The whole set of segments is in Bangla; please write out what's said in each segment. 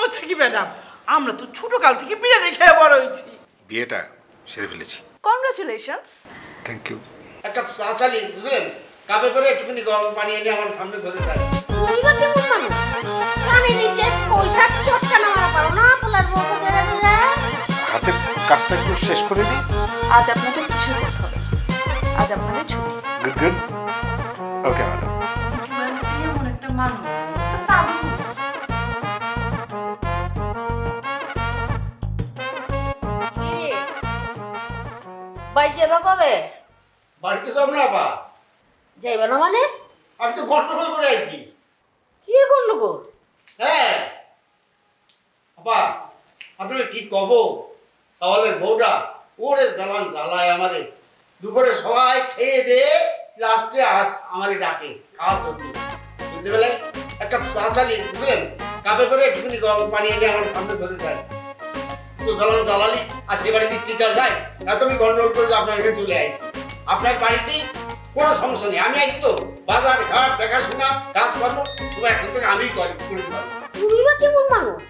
সমস্যা কি ম্যাডাম? আমরা তো ছোট কাল থেকে বিয়ে দেখে বড় হয়েছি। বিয়েটা সেরে ফেলেছি। কংগ্রাচুলেশনস। Thank you. একটা চাচালি বুঝলেন, কাপে করে একটুখানি গরম পানি এনে আমার সামনে ধরে দেয়। তুইবা কেমন মানুষ? কানে নিচে পয়সা চটকানা মারা পারো না পোলার বউ ধরে ধরে। হাতে কাজটা একটু শেষ করে দিই। আজ আপনাদের কিছু করতে হবে, আজ আপনাদের ছুটি। Good good. Okay madam. এমন একটা মানুষ, একটা সাধু। ভাই যাবা কবে? বাড়িতে যাব না আপা। যাইবা না মানে? আমি তো গর্তফল করে আইছি। কি করলো গো? হ্যাঁ আপা, আপনাকে কি কব, সওয়ালের বউটা ওরে জ্বালান জ্বালায় আমারে। দুপুরে সবাই খেয়ে দিয়ে লাস্টে আমারে ডাকে খাওয়ার জন্য। বুঝতে পেলেন, একটা চাচালি বুঝলেন, কাপে করে একটুখানি গরম পানি এনে আমার সামনে ধরে দেয়। তো জ্বালান জ্বালালি আর সে বাড়িতে টিকা যায়, এত আমি গন্ডগোল করে আপনার এখানে চলে আসছি। আপনার বাড়িতে কোনো সমস্যা নেই, আমি আছি তো। বাজার ঘাট দেখাশোনা কাজ করবো তোমার এখন থেকে আমিই করে দিতে পারবো। তুইবা কেমন মানুষ?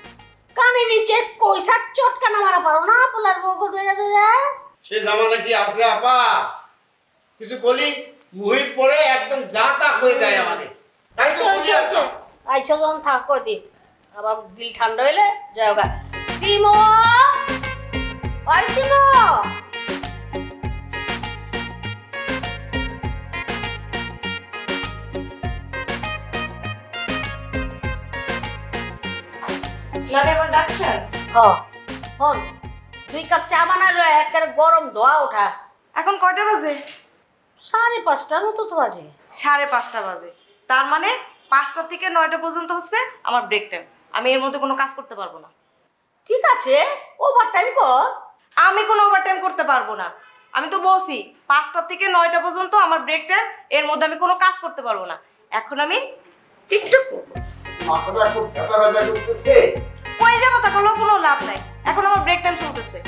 কানে নিচে পয়সা চটকানা মারা পারো না পোলার বউ ধরে ধরে। সে জামানা কি আছে আপা? কিছু কলি মুহিত পরে একদম যা তা করে দেয় আমাদের। তাই তো বলি আপা। আচ্ছা যখন থাক কদি আবার দিল ঠান্ডা হইলে যাওগা। সিমো ওই সিমো, লাডেমন ডাকছেন? হ্যাঁ হন 2 কাপ চা বানালো, একবারে গরম ধোয়া ওঠা। এখন কয়টা বাজে? 5:30টার মতো তো বাজে। 5:30 বাজে, তার মানে 5টা থেকে 9টা পর্যন্ত হচ্ছে আমার ব্রেক টাইম। আমি এর মধ্যে কোনো কাজ করতে পারবো না। ঠিক আছে, ওভার টাইম কর। আমি কোনো ওভারটাইম করতে পারবো না। আমি তো বলছি 5টা থেকে 9টা পর্যন্ত আমার ব্রেক টাইম, এর মধ্যে আমি কোনো কাজ করতে পারবো না। এখন আমি টিকটক করবো। মাথাটা খুব ব্যথা ব্যথা করতেছে। কই যাবো, তা করলেও কোনো লাভ নাই, এখন আমার ব্রেক টাইম চলতেছে।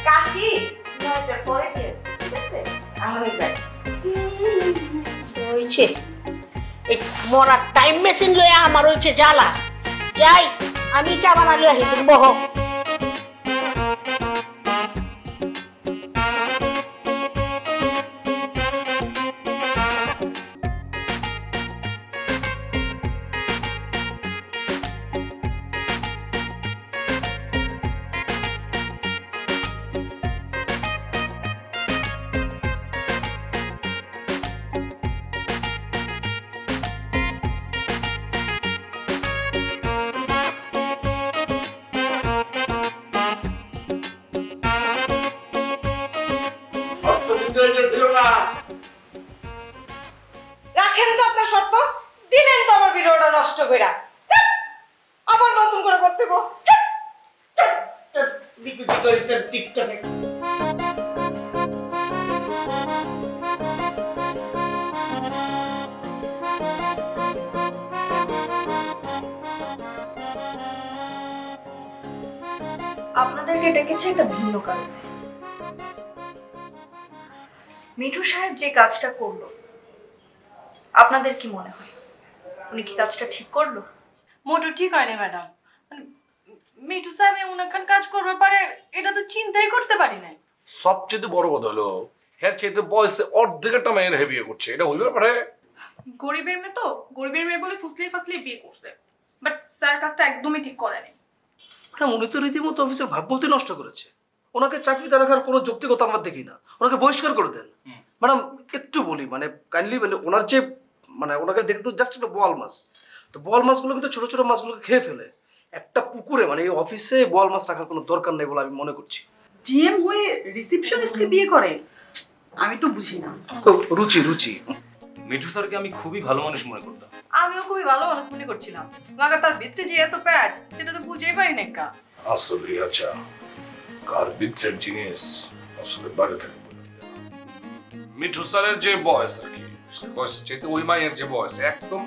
কাশি 9টার পরে দিয়ে, ঠিক আছে? আমি যাই। হইছে এই মরার টাইম মেশিন লইয়া আমার হইছে জ্বালা। যাই আমি চা বানালো আহি, তুমি বহ। রাখেন তো আপনার শর্ত, দিলেন তো আমার ভিডিওটা নষ্ট কইরা, আবার নতুন করে করতে গো। টিকটকে আপনাদেরকে ডেকেছে একটা ভিন্ন কারণে। মিঠু সাহেব যে কাজটা করলো, আপনাদের কি মনে হয় উনি কি কাজটা ঠিক করলো? মোটো ঠিক হয়নি ম্যাডাম। মিঠু সাহেব এমন একখান কাজ করবে পারে এটা তো চিন্তাই করতে পারি নাই। সবচেয়ে বড় কথা হলো হ্যাঁ চেয়ে বয়সে অর্ধেকটা মেয়ের বিয়ে করছে, এটা হইবে পারে? গরিবের মেয়ে তো, গরিবের মেয়ে বলে ফুসলি ফাসলি বিয়ে করছে, বাট স্যার কাজটা একদমই ঠিক করেনি। ম্যাডাম উনি তো রীতিমতো অফিসের ভাবমূর্তি নষ্ট করেছে। ওনাকে চাকরিতে রাখার কোনো যৌক্তিকতা আমরা দেখি না, ওনাকে বহিষ্কার করে দেন। ম্যাডাম একটু বলি মানে কাইন্ডলি, মানে ওনার যে মানে ওনাকে দেখতে জাস্ট একটা বোয়াল মাছ, তো বোয়াল মাছগুলো কিন্তু ছোট ছোট মাছগুলোকে খেয়ে ফেলে। একটা পুকুরে মানে এই অফিসে বোয়াল মাছ রাখার কোনো দরকার নেই বলে আমি মনে করছি। জিএম হয়ে রিসেপশনিস্টকে বিয়ে করে, আমি তো বুঝি না। রুচি রুচি। মিঠু স্যারকে আমি খুবই ভালো মানুষ মনে করতাম। আমিও খুবই ভালো মানুষ মনে করছিলাম, মাগার তার ভিতরে যে এত প্যাচ সেটা তো বুঝেই পারি না। কা আসলে আচ্ছা কার ভিতরের জিনিস আসলে বাইরে থাকে। মিঠু স্যারের যে বয়স আর কি, বয়স চেয়ে ওই মায়ের যে বয়স একদম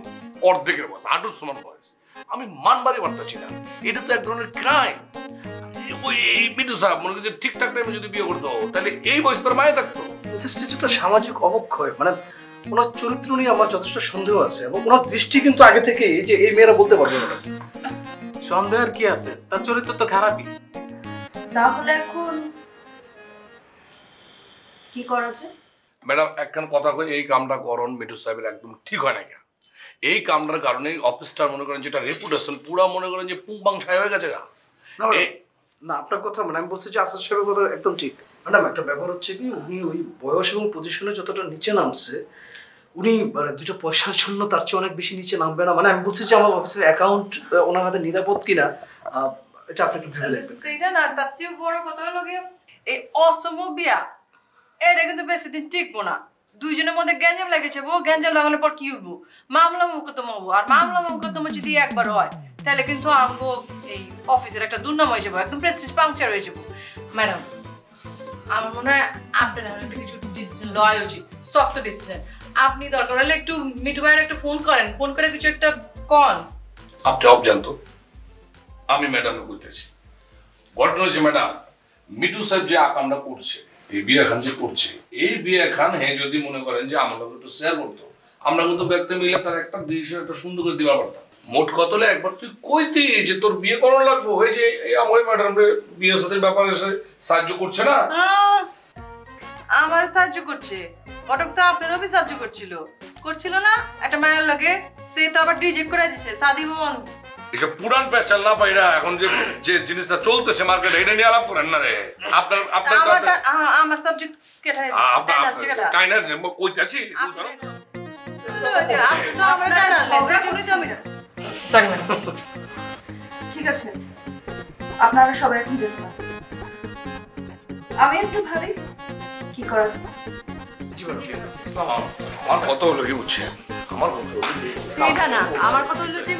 অর্ধেকের বয়স, হাঁটুর সমান বয়স। আমি মানবারই পারতেছি না, এটা তো এক ধরনের ক্রাইম। ওই মিঠু সাহেব মনে করি ঠিকঠাক টাইমে যদি বিয়ে করতো তাহলে এই বয়স তোর মায়ে থাকতো। জাস্ট এটা একটা সামাজিক অবক্ষয়, মানে ওনার চরিত্র নিয়ে আমার যথেষ্ট সন্দেহ আছে এবং ওনার দৃষ্টি কিন্তু আগে থেকে যে এই মেয়েরা বলতে পারবে না। সন্দেহ আর কি আছে, তার চরিত্র তো খারাপই। তাহলে এখন কি করা যায়? ম্যাডাম একখান কথা কই, এই কামটা করণ মিঠু সাহেবের একদম ঠিক হয় না কেন? এই কামটার কারণে অফিসটার মনে করেন যেটা রেপুটেশন পুরা মনে করেন যে পুংবাং সাহেব হয়ে গেছে। না আপনার কথা মানে আমি বলছি যে আসাদ সাহেবের কথা একদম ঠিক। ম্যাডাম একটা ব্যাপার হচ্ছে কি, উনি ওই বয়স এবং পজিশনে যতটা নিচে নামছে, উনি মানে দুটো পয়সার জন্য তার চেয়ে অনেক বেশি নিচে নামবে না। মানে আমি বলছি যে আমার অফিসের অ্যাকাউন্ট ওনার হাতে নিরাপদ কিনা, এটা আপনি একটু ভেবে দেখবেন। সেটা না, তার চেয়ে বড় কথা হলো গিয়ে এই অসম বিয়া, এটা কিন্তু বেশি দিন টিকবো না। দুইজনের মধ্যে গ্যাঞ্জাম লেগেছে, গ্যাঞ্জাম লাগানোর পর কি হইব? মামলা মোকদ্দমা হবো। আর মামলা মোকদ্দমা যদি একবার হয় তাহলে কিন্তু আমগো এই অফিসের একটা দুর্নাম হয়ে যাবো, একদম প্রেস্টিজ পাংচার হয়ে যাবো। ম্যাডাম আমার মনে হয় আপনার একটা কিছু ডিসিশন লওয়া উচিত, শক্ত ডিসিশন। আপনি দরকার হলে একটু মিঠু ভাইয়ের একটা ফোন করেন, ফোন করে কিছু একটা কন। আপনি অবজান্ত, আমি ম্যাডামকে বলতেছি ঘটনা হচ্ছে ম্যাডাম, মিঠু সাহেব যে আকামটা করছে, এই বিয়া খান যে করছে, এই বিয়া খান হ্যাঁ যদি মনে করেন যে আমরা একটু শেয়ার করতো, আমরা কিন্তু ব্যক্তি মিলে তার একটা ডিসিশন একটা সুন্দর করে দেওয়া পারতাম। মোট কতলে একবার তুই কইতি যে তোর বিয়ে করানো লাগবো, হয়ে যে আমার ম্যাডাম বিয়ের সাথে ব্যাপারে সাহায্য করছে না। আমার সাহায্য করছে, অটক তো আপনারও বি সাহায্য করছিল না? একটা মায়ের লাগে, সে তো আবার রিজেক্ট করে দিছে শাদি বোন। এসব পুরান পেঁচাল না পাইরা এখন যে যে জিনিসটা চলতেছে মার্কেটে, এটা নিয়ে আলাপ করেন না রে। আপনার আমার সাবজেক্ট কেটে কাইনার কইতাছি সরি ম্যাডাম। ঠিক আছে, আপনারা সবাই এখন যেতে পারেন। আমি একটু ভাবি কি করা যায়। আমার কত হলো কি বুঝছে, আমার কত হলো সেটা না, আমার কথা হলো যে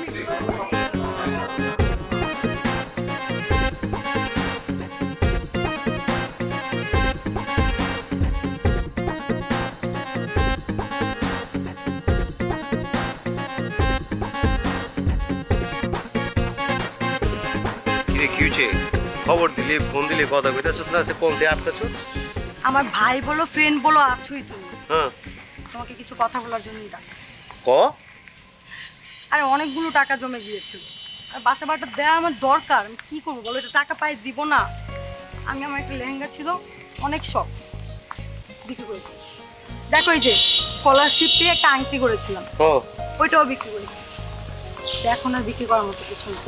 খবর দিলি, ফোন দিলি, কথা কইতাছস না, সে কোন দিয়ে আটকাছস? আমার ভাই বলো ফ্রেন্ড বলো আছোই তুমি। হ্যাঁ, তোমাকে কিছু কথা বলার জন্যই ডাক। ক আরে অনেকগুলো টাকা জমে গিয়েছিল, আর বাসা বাড়িটা দেওয়া আমার দরকার। আমি কি করবো বলো, এটা টাকা পাই দিব না। আমি আমার একটা লেহেঙ্গা ছিল, অনেক শখ, বিক্রি করে দিয়েছি। দেখো এই যে স্কলারশিপ পেয়ে একটা আংটি করেছিলাম, ওইটাও বিক্রি করেছি। এখন আর বিক্রি করার মতো কিছু না।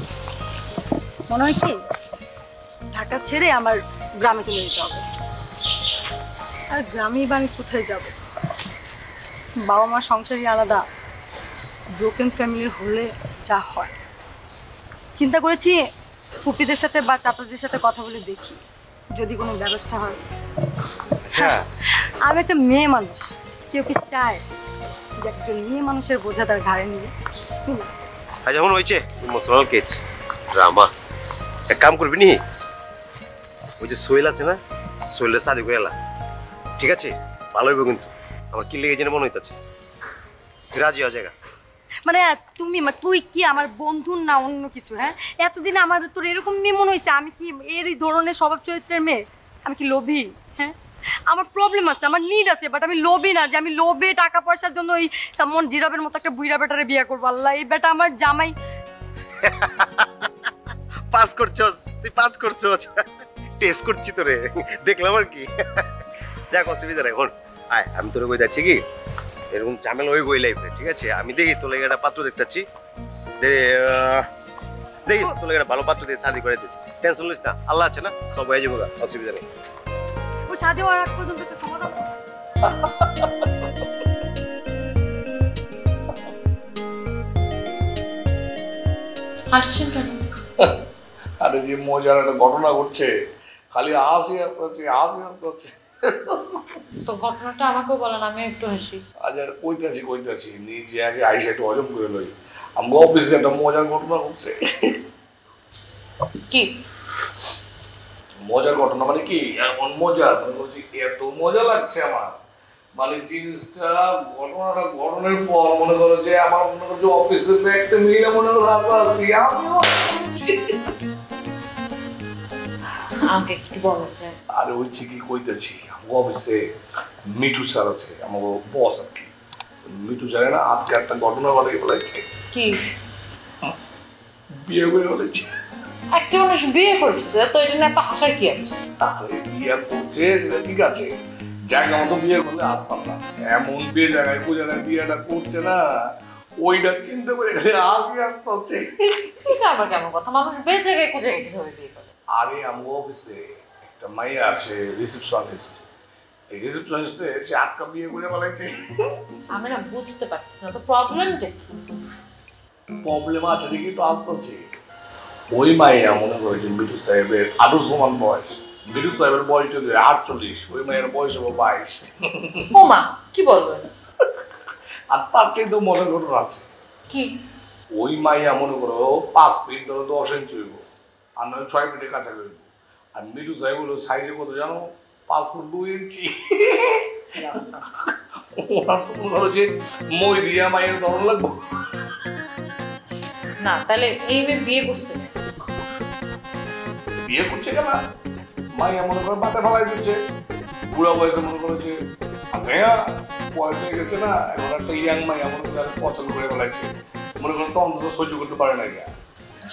মনে হয় কি ঢাকা ছেড়ে আমার গ্রামে চলে যেতে হবে। আর গ্রামেই বা আমি কোথায় যাব? বাবা মা সংসারই আলাদা, ব্রোকেন ফ্যামিলির হলে যা হয়। চিন্তা করেছি ফুপিদের সাথে বা চাচাদের সাথে কথা বলে দেখি যদি কোনো ব্যবস্থা হয়। আমি একটা মেয়ে মানুষ, কেউ কি চায় যে একটা মেয়ে মানুষের বোঝা তার ঘাড়ে নিয়ে? যেমন হয়েছে ইমোশনাল কেস ড্রামা। এক কাম করবি নি, ওই যে সোহেল আছে না, সোহেলের শাদি করে এলা, ঠিক আছে? ভালো হইব কিন্তু আমার কি লেগে যেন মনে হইতেছে। রাজি হওয়া জায়গা মানে তুমি তুই কি আমার বন্ধু না অন্য কিছু? হ্যাঁ, এতদিন আমার তোর এরকম মেয়ে মনে হয়েছে আমি কি এই ধরনের স্বভাব চরিত্রের মেয়ে? আমি কি লোভী? হ্যাঁ, আমার প্রবলেম আছে, আমার নিড আছে, বাট আমি লোভী না যে আমি লোভে টাকা পয়সার জন্য ওই তেমন জিরাবের মতো একটা বুইরা বেটারে বিয়ে করবো। আল্লাহ, এই বেটা আমার জামাই। পাস করছস তুই, পাস করছস, টেস্ট করছি তোরে, দেখলাম আর কি। যাক অসুবিধা নাই, এখন আয় আমি তোরে কই যাচ্ছি কি এরকম ঝামেলা হয়ে গই লাইফে, ঠিক আছে? আমি দেখি তোর লাগে একটা পাত্র দেখতেছি, দেখি তোর লাগে একটা ভালো পাত্র দিয়ে শাদি করে দিচ্ছি। টেনশন নিস না, আল্লাহ আছে না, সব হয়ে যাবো, অসুবিধা নেই। ও শাদি হওয়ার আগ পর্যন্ত একটা সমাধান হাসছেন কেন? আরে যে মজার একটা ঘটনা ঘটছে, খালি হাসি আসতে হচ্ছে। তো ঘটনাটা আমাকেও বলেন, আমি একটু হাসি। আচ্ছা কইতাছি নিজে আগে আইসা একটু হজম করে লই। আমার অফিসে একটা মজার ঘটনা ঘটছে। কি মজার ঘটনা মানে কি? এমন মজার মানে বলছি, এত মজা লাগছে আমার, মানে জিনিসটা ঘটনাটা ঘটনার পর মনে করো যে আমার মনে করো যে অফিসে একটা মিলে মনে করো রাজা আছি আমাকে কি বলেছে? আরে ওই কি কইতেছি, আমার অফিসে মিঠু স্যার আছে, আমার বস আর কি। মিঠু জানে না আজকে একটা ঘটনা ঘটে বলেছে। কি? বিয়ে করে বলেছে। একটা মানুষ বিয়ে করছে তো এটা না হাসার কি আছে? তাহলে বিয়ে করছে সেটা ঠিক আছে, জায়গা মতো বিয়ে করলে আসতাম না। এমন বিয়ে জায়গায় কোন জায়গায় বিয়েটা করছে না ওইটা চিন্তা করে আসবে আসতে হচ্ছে। এটা আবার কেমন কথা? মানুষ বেঁচে গিয়ে কোন জায়গায় কিভাবে বিয়ে করে? আরে আমার অফিসে একটা মাইয়া আছে রিসেপশনিস্ট, এই রিসেপশনিস্টে সে আটকা বিয়ে করে বলেছে। আমি না বুঝতে পারছি না তো প্রবলেমটা কি? প্রবলেম আছে দেখি তো আসতেছে। ওই মাইয়া মনে করেছে মিঠু সাহেবের আরো সমান বয়স, মিঠু সাহেবের বয়স যদি 48, ওই মায়ের বয়স হলো 22। ও মা কি বলবেন? আর তার চেয়ে তো মনে করো আছে কি? ওই মাইয়া মনে করো 5 ফিট ধরো 10 ইঞ্চি হইব, আর নয় 6 ফিটের কাছাকাছি হইব। আর মিঠু সাহেব হলো সাইজে কত জানো? 5 ফুট 2 ইঞ্চি। ওনার তো মনে হলো যে মই দিয়া মায়ের ধরন লাগবো না। তাহলে এই মেয়ে বিয়ে করছে না? বিয়ে করছে কেন? মাইয়া মনে করো বাতে ফালাই দিচ্ছে, বুড়া বয়সে মনে করো যে আছে বয়স হয়ে গেছে না, এখন একটা ইয়াং মাইয়া মনে করে পছন্দ করে ফেলাইছে, মনে করো তো অন্তত সহ্য করতে পারে না।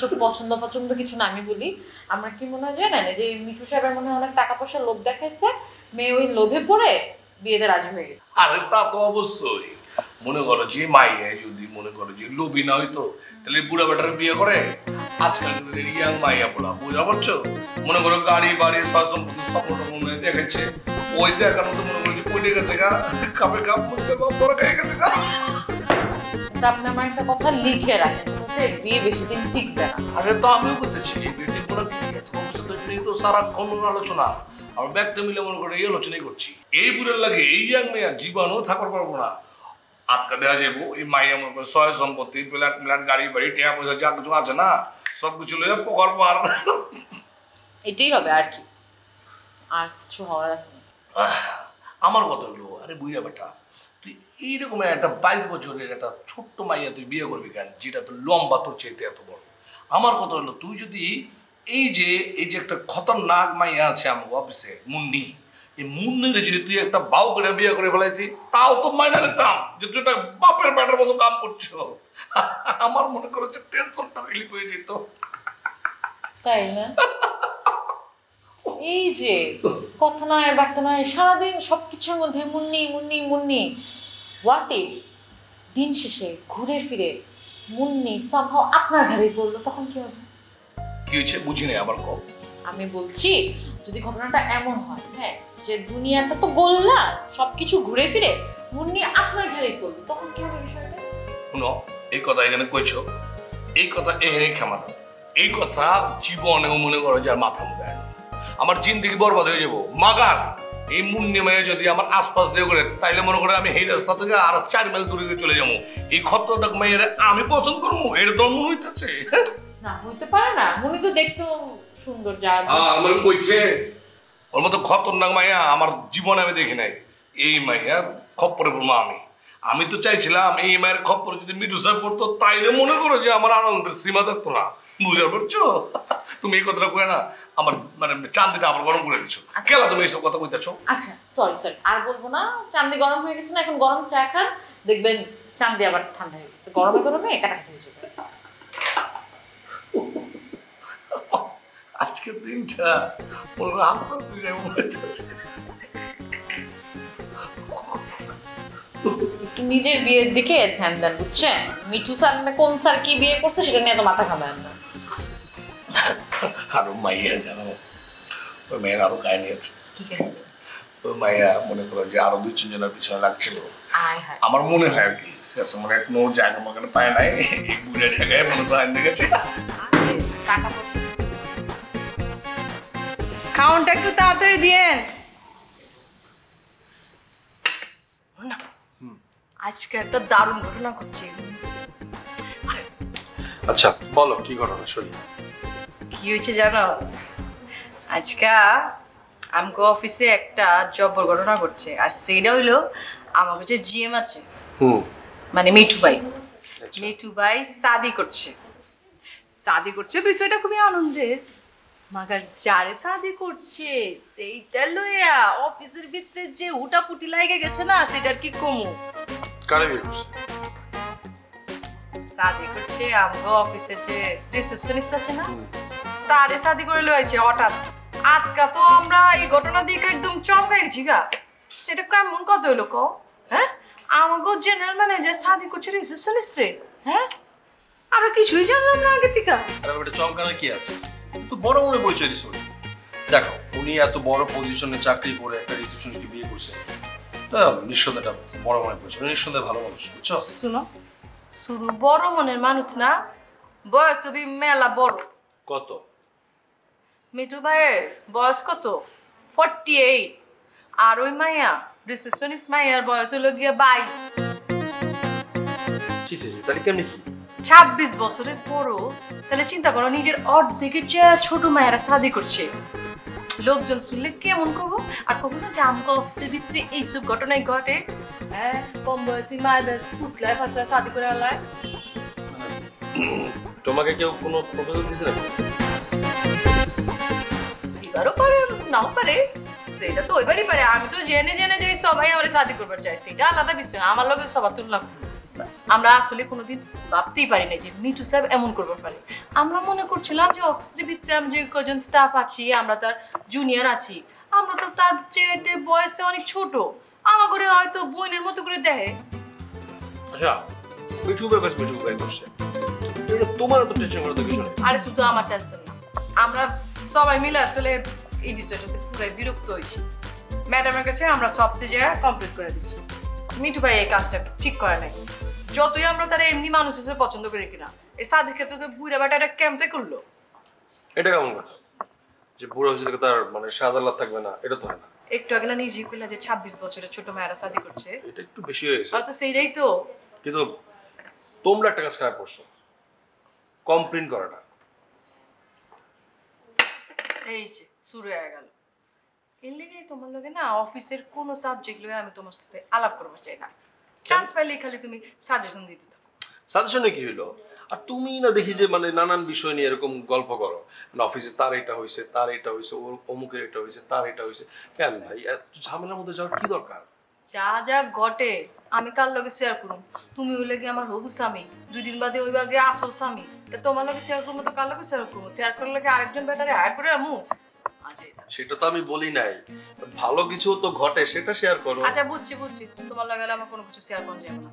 সব পছন্দ পছন্দ কিছু না, আমি বলি আমার কি মনে হয় জানেন যে মিঠু সাহেবের মনে হয় অনেক টাকা পয়সা লোভ দেখাইছে, মেয়ে ওই লোভে পড়ে বিয়েতে রাজি হয়ে গেছে। আরে তা তো অবশ্যই, মনে করো যে মাইয়া যদি মনে করো যে লোভী না হইতো তাহলে বুড়া বেটার বিয়ে করে। আজকাল ইয়াং মাইয়া বলা বুঝা পারছো, মনে করো গাড়ি বাড়ি সব সম্পত্তি স্বপ্ন মনে দেখাচ্ছে, ওই দেখার মতো মনে করো যে পড়ে গেছে গা, কাপে কাপ করতে বড় খেয়ে গেছে গা। আপনি আমার একটা কথা লিখে রাখেন, বিয়ে বেশি দিন টিকবে না। আরে তো আমিও করতেছি বিয়ে কোনো তো সারাক্ষণ আলোচনা, আমার ব্যক্তি মিলে মনে করে এই আলোচনাই করছি। এই বুড়ের লাগে এই ইয়াং মেয়া জীবনও থাকার পারবো না, আটকা দেওয়া যাবো। এই মাইয়া মনে করে সয় সম্পত্তি প্লাট মিলাট গাড়ি বাড়ি টেয়া পয়সা যা কিছু আছে না সবকিছু লইয়া পোকার পার। এটাই হবে আর কি, আর কিছু হওয়ার আছে না। আমার কথা হলো আরে বুড়া বেটা তুই এইরকম একটা 22 বছরের একটা ছোট্ট মাইয়া তুই বিয়ে করবি কেন, যেটা তোর লম্বা তোর চেয়ে এত বড়। আমার কথা হলো তুই যদি এই যে একটা খতরনাক মাইয়া আছে আমার অফিসে মুন্নি, এই মুন্নির যদি তুই একটা বাউ করে বিয়ে করে ফেলাইতি তাও তো মাইনা নিতাম যে তুই একটা বাপের ব্যাটার মতো কাম করছো। আমার মনে করো যে টেনশনটা রিলিফ হয়ে যেত। তাই না? এই যে কথা নয় বার্তা নয় সারাদিন সবকিছুর মধ্যে মুন্নি মুন্নি মুন্নি, হোয়াট ইফ দিন শেষে ঘুরে ফিরে মুন্নি সামহাও আপনার ঘাড়ে পড়লো, তখন কি হবে? কি হয়েছে বুঝি নাই আবার কও। আমি বলছি যদি ঘটনাটা এমন হয়, হ্যাঁ, যে দুনিয়াটা তো গোল না, সবকিছু ঘুরে ফিরে মুন্নি আপনার ঘাড়ে পড়লো, তখন কি হবে বিষয়টা? শুনো, এই কথা এখানে কইছো, এই কথা এখানে ক্ষমা দাও, এই কথা জীবনেও মনে করো যে আর মাথা মুদায় না, আমার জিন্দেগি বরবাদ হয়ে যাবো। মাগার এই মুন্নি মেয়ে যদি আমার আশপাশ দিয়ে করে তাইলে মনে করে আমি এই রাস্তা থেকে আর 4 মাইল দূরে চলে যাবো। এই খতরনাক মেয়ের আমি পছন্দ করবো, এটা তো মনে হইতেছে না, হইতে পারে না। মুন্নি তো দেখতেও সুন্দর, যা আমার কইছে ওর মতো খতরনাক মাইয়া আমার জীবনে আমি দেখি নাই। এই মাইয়ার খপ্পরে পড়বো আমি তো চাইছিলাম এই মায়ের খপ্পরে যদি মিঠু সাহেব পড়তো তাইলে মনে করো যে আমার আনন্দের সীমা থাকতো না, বুঝতে পারছো? তুমি এই কথাটা কয়ে না আমার মানে চান্দিটা আবার গরম করে দিচ্ছ। খেলা তুমি এইসব কথা কইতেছো। আচ্ছা সরি আর বলবো না। চান্দি গরম হয়ে গেছে না, এখন গরম চা খান, দেখবেন চান্দি আবার ঠান্ডা হয়ে গেছে। গরমে গরমে কাটাকাটি হয়ে যাবে। আজকের দিনটা আস্তে আস্তে একটু নিজের বিয়ের দিকে ধ্যান দেন, বুঝছেন? মিঠু স্যার কোন স্যার কি বিয়ে করছে সেটা নিয়ে তো মাথা ঘামায় না। আরো মাইয়া জানো, ওই মেয়ের আরো কাহিনী আছে। ওই মাইয়া মনে করো যে আরো 2-3 জনের পিছনে লাগছিল। আমার মনে হয় আর কি শেষ মানে কোনো জায়গা মাগানে পায় নাই, এই বুড়ে জায়গায় মনে হয় আনতে গেছে। খাওনটা একটু তাড়াতাড়ি দিয়েন। আজকে একটা দারুণ ঘটনা ঘটছে। আচ্ছা বলো কি ঘটনা শুনি। কি হয়েছে জানো, আজকে আমগো অফিসে একটা জবর ঘটনা ঘটছে, আর সেটা হইলো আমার কাছে জিএম আছে, মানে মিঠু ভাই শাদি করছে। বিষয়টা খুবই আনন্দের, মাগার যারে শাদি করছে সেইটা লইয়া অফিসের ভিতরে যে উটাপুটি লাগে গেছে না, সেটার কি কমু। কারে বিয়ে করছে? শাদি করছে আমগো অফিসের যে রিসেপশনিস্ট আছে না, তারে শাদি করে লইছে হঠাৎ। আজকা তো আমরা এই ঘটনা দেখে একদম চমকে গেছি গা। সেটা কেমন কত হইলো কো? হ্যাঁ, আমগো জেনারেল ম্যানেজার শাদি করছে রিসেপশনিস্ট রে। হ্যাঁ, আমরা কিছুই জানলাম না আগে থেকে। আরে ওটা চমকানোর কি আছে? তো বড় মনে পরিচয় দিছো। দেখো, উনি এত বড় পজিশনে চাকরি করে একটা রিসেপশনিস্টকে বিয়ে করছে, তা নিঃসন্দেহে একটা বড় মনে পরিচয়, নিঃসন্দেহে ভালো মানুষ, বুঝছো? শুনো, শুরু বড় মনের মানুষ না, বয়স বি মেলা বড়। কত? মিঠু ভাইয়ের বয়স কত? 48। আর ওই মাইয়া রিসেপশনিস্ট মাইয়ার বয়স হলো গিয়ে 22। তাহলে কেমনি কি 26 বছরের বড়। তাহলে চিন্তা করো, নিজের অর্ধেকের চেয়ে ছোট মায়েরা শাদি করছে। লোকজন শুনলে কেমন করবো? আর কখনো না যে আমগো অফিসের ভিতরে এইসব ঘটনাই ঘটে। হ্যাঁ, কম বয়সী মায়েদের ফুসলায় ফাসলায় শাদি করে আলায়। তোমাকে কেউ কোনো প্রপোজাল দিছে নাকি? দিবারও পারে, নাও পারে, সেটা তো ওইবারই পারে। আমি তো জেনে জেনে যে সবাই আমার শাদি করবার চাই, সেটা আলাদা বিষয়। আমার লোকের সবার তুলনা আমরা আসলে কোনোদিন ভাবতেই পারি না যে মিঠু সাহেব এমন করবার পারে। আমরা মনে করছিলাম যে অফিসের ভিতরে আমি যে কজন স্টাফ আছি, আমরা তার জুনিয়র আছি, আমরা তো তার চেয়ে বয়সে অনেক ছোট। আমার করে হয়তো বোনের মতো করে দেয়। আচ্ছা, মিঠু ভাই করছে, এটা তোমার তো টেনশন করার কিছু নেই। আরে শুধু আমার টেনশন না, আমরা সবাই মিলে আসলে এই বিষয়টাতে পুরাই বিরক্ত হয়েছি। ম্যাডামের কাছে আমরা সবচেয়ে জায়গা কমপ্লিট করে দিচ্ছি। মিঠু ভাই এই কাজটা ঠিক করে নাই। যতই আমরা তারা এমনি মানুষ হিসেবে পছন্দ করি কিনা, এই শাদির ক্ষেত্রে তো বুড়া বেটা এটা কেমতে করলো। এটা কেমন কথা যে বুড়ো হয়েছে তার মানে সাজাল্লাহ থাকবে না? এটা তো হয় না। একটু আগে না নিজেই কইলা যে 26 বছরের ছোট মায়েরা শাদি করছে, এটা একটু বেশি হয়ে গেছে। হয়তো সেইটাই তো। কিন্তু তোমরা একটা কাজ খারাপ করছো, কমপ্লেইন করাটা। এই যে শুরু হয়ে গেল। এর লেগে তোমার লগে না অফিসের কোনো সাবজেক্ট লয়ে আমি তোমার সাথে আলাপ করবার চাই না। চান্স পাইলেই খালি তুমি সাজেশন দিতে থাকো। সাজেশনে কি হইলো? আর তুমি না দেখি যে মানে নানান বিষয় নিয়ে এরকম গল্প করো, অফিসে তার এটা হয়েছে, তার এটা হয়েছে, ওর অমুকের এটা হয়েছে, তার এটা হয়েছে। কেন ভাই এত ঝামেলার মধ্যে যাওয়ার কি দরকার? যা যা ঘটে আমি কার লগে শেয়ার করুম? তুমি ওই লগে আমার হবু স্বামী, 2 দিন বাদে ওই বাগে আসল স্বামী, তা তোমার লগে শেয়ার করবো তো কার লগে শেয়ার করবো? শেয়ার করলে লগে আরেকজন বেটারে হায়ার করে আমু? সেটা তো আমি বলি নাই, ভালো কিছু তো ঘটে সেটা শেয়ার করো। আচ্ছা বুঝছি বুঝছি, তোমার লগে আমার কোনো কিছু শেয়ার করা যাবে না।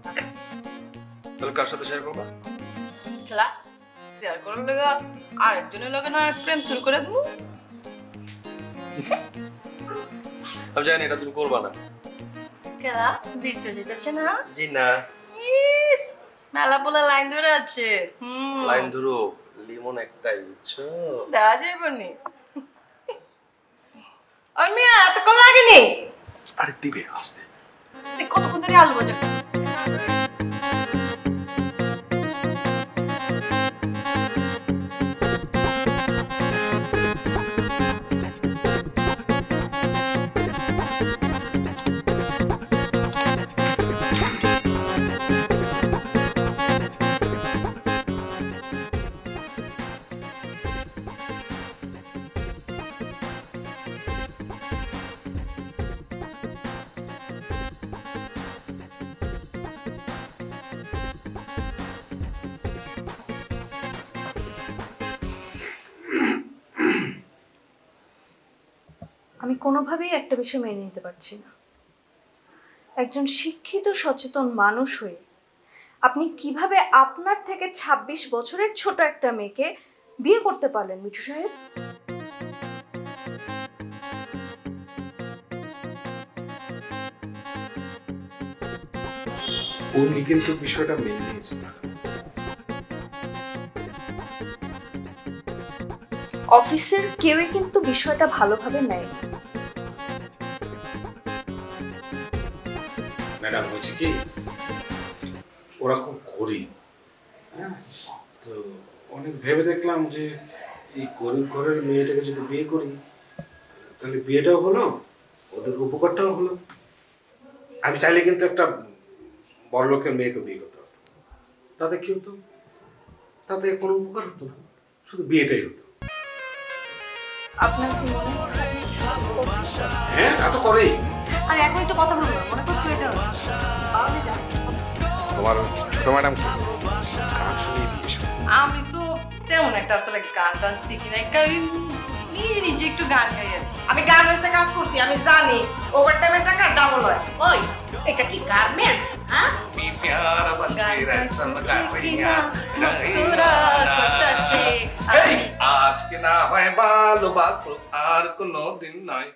তাহলে কার সাথে শেয়ার করবা? খেলা শেয়ার করার লগে আরেকজনের লগে না প্রেম শুরু করে দেবো। আমি জানি এটা তুমি করবা না। খেলা বিশ্বে যেতেছে না? জি না। ইস, মেলা পোলা লাইন ধরে আছে। লাইন ধরো, লিমন একটাই, বুঝছো? দেওয়া যাবে নি। আর মিয়া এতক্ষণ লাগেনি? আরে দিবে আসতে। কতক্ষণ ধরে আলু ভাজা? আমি কোনোভাবেই একটা বিষয় মেনে নিতে পারছি না। একজন শিক্ষিত সচেতন মানুষ হয়ে আপনি কিভাবে আপনার থেকে 26 বছরের ছোট একটা মেয়েকে বিয়ে করতে পারলেন মিঠু সাহেব? উনি কিন্তু বিষয়টা মেনে নিয়েছে। অফিসের কেউই কিন্তু বিষয়টা ভালোভাবে নেয়। ম্যাডাম হচ্ছে কি, ওরা খুব গরিব, হ্যাঁ, তো অনেক ভেবে দেখলাম যে এই গরিব ঘরের মেয়েটাকে যদি বিয়ে করি তাহলে বিয়েটাও হলো, ওদের উপকারটাও হলো। আমি চাইলে কিন্তু একটা বড় লোকের মেয়েকে বিয়ে করতে পারতাম, তাতে কি হতো? তাতে কোনো উপকার হতো না, শুধু বিয়েটাই হতো। আপনার কি মনে হচ্ছে? হ্যাঁ, তা তো করেই। আর এখন একটু কথা বলবো, মনে করছো এটা তোমার ছোট ম্যাডাম গান শুনিয়ে দিয়েছো। আমি তো তেমন একটা আসলে গান টান শিখি না, নিজে একটু গান গাই আর কি। আমি গার্মেন্টসে কাজ করছি, আমি জানি ওভারটাইমের টাকা ডাবল হয়। ওই এটা কি গার্মেন্টস? হ্যাঁ আজকে না হয় ভালোবাসো আর কোনো দিন নয়।